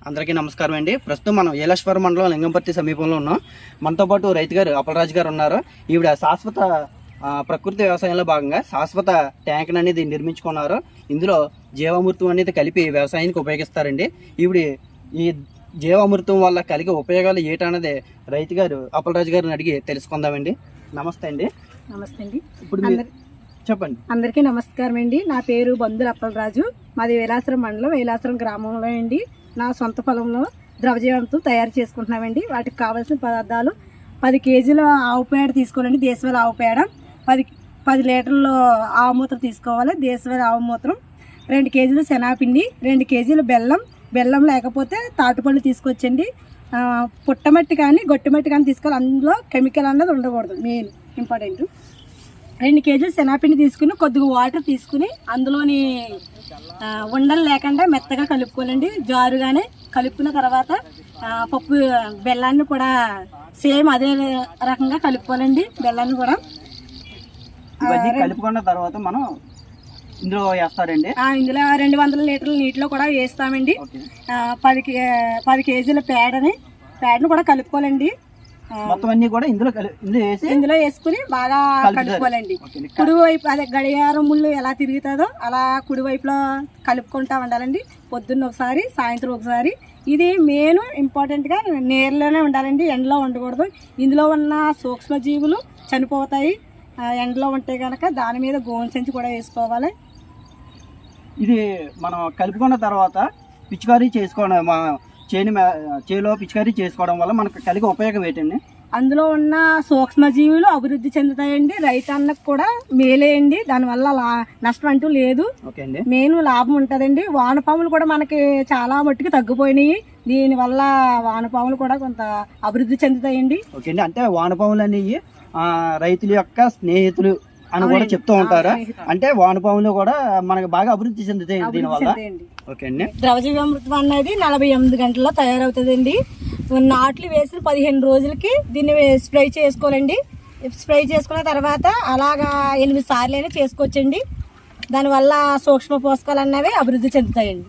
అందరికీ నమస్కారం అండి. ప్రస్తుతం మనం ఏలేశ్వరం మండలం లింగంపర్తి సమీపంలో ఉన్నాం. మనతో పాటు రైతు గారు అప్పలరాజు గారు ఉన్నారు. ఈవిడ శాశ్వత ప్రకృతి వ్యవసాయంలో భాగంగా శాశ్వత ట్యాంక్ అనేది నిర్మించుకున్నారు. ఇందులో జీవామృతం అనేది కలిపి వ్యవసాయానికి ఉపయోగిస్తారండి. ఈవిడ ఈ జీవామృతం వల్ల కలిగే ఉపయోగాలు ఏంటన్నది రైతు గారు అప్పలరాజు గారిని అడిగి తెలుసుకుందామండి. నమస్తే అండి. నమస్తే అండి. ఇప్పుడు చెప్పండి. అందరికీ నమస్కారం అండి. నా పేరు బంధుల అప్పలరాజు. మాది వేలాశ్వరం మండలం వేలాశ్వరం గ్రామంలో అండి. నా సొంత పొలంలో ద్రవజీవామృతం తయారు చేసుకుంటున్నామండి. వాటికి కావాల్సిన పదార్థాలు 10 కేజీల ఆవు పేడ తీసుకోవాలండి. దేశవాళీ ఆవు పేడ, 10 లీటర్ల ఆవు మూత్రం తీసుకోవాలి. దేశవాళీ ఆవు మూత్రం, 2 కేజీల శనగపిండి, 2 కేజీల బెల్లం లేకపోతే తాటుపళ్ళు తీసుకొచ్చండి. పుట్టమట్టి కానీ గొట్టిమట్టి కానీ తీసుకోవాలి. అందులో కెమికల్ అన్నది ఉండకూడదు. Main important. 2 కేజీలు శనగపిండి తీసుకుని కొద్దిగా వాటర్ తీసుకుని అందులోని ఉండలు లేకుండా మెత్తగా కలుపుకోవాలండి. జారుగానే కలుపుకున్న తర్వాత పప్పు బెల్లాన్ని కూడా సేమ్ అదే రకంగా కలుపుకోవాలండి. బెల్లాన్ని కూడా కలుపుకున్న తర్వాత మనం ఇందులో వేస్తారండి. ఇందులో 200 లీటర్ల నీటిలో కూడా వేస్తామండి. 10 కేజీల పేడని కూడా కలుపుకోవాలండి. మొత్తం అన్ని కూడా ఇందులో వేసుకుని బాగా కలుపుకోవాలండి. కుడివైపు అదే గడియారం ముళ్ళు ఎలా తిరుగుతుందో అలా కుడివైపులో కలుపుకుంటా ఉండాలండి. పొద్దున్న ఒకసారి, సాయంత్రం ఒకసారి. ఇది మెయిన్ ఇంపార్టెంట్గా నీరులోనే ఉండాలండి, ఎండలో ఉండకూడదు. ఇందులో ఉన్న సూక్ష్మజీవులు చనిపోతాయి. ఎండలో ఉంటే కనుక దాని మీద గోను సంచి కూడా వేసుకోవాలి. ఇది మనం కలుపుకున్న తర్వాత పిచికారీ చేసుకోవడం, చేలో పిచికారీ చేసుకోవడం వల్ల మనకు కలిగే ఉపయోగం ఏంటండి? అందులో ఉన్న సూక్ష్మజీవులు అభివృద్ధి చెందుతాయండి. రైతన్నకు కూడా మేలేయండి. దానివల్ల నష్టం అంటూ లేదు. మెయిన్ లాభం ఉంటుందండి. వానపాములు కూడా మనకి చాలా మట్టుకు తగ్గిపోయినాయి. దీనివల్ల వానపాములు కూడా కొంత అభివృద్ధి చెందుతాయండి. ఓకే అండి. అంటే వానపాములు అనేవి రైతుల యొక్క స్నేహితులు అని కూడా చెప్తూ ఉంటారు. అంటే వానపాములు కూడా మనకి బాగా అభివృద్ధి చెందుతాయి దీనివల్ల. ఓకే అండి. ద్రవజీవామృతం అనేది 48 గంటల్లో తయారవుతుందండి. నాట్లు వేసిన 15 రోజులకి దీన్ని స్ప్రే చేసుకోవాలండి. స్ప్రే చేసుకున్న తర్వాత అలాగా 8 సార్లు అయినా చేసుకోవచ్చండి. దానివల్ల సూక్ష్మ పోషకాలు అన్నవి అభివృద్ధి చెందుతాయండి.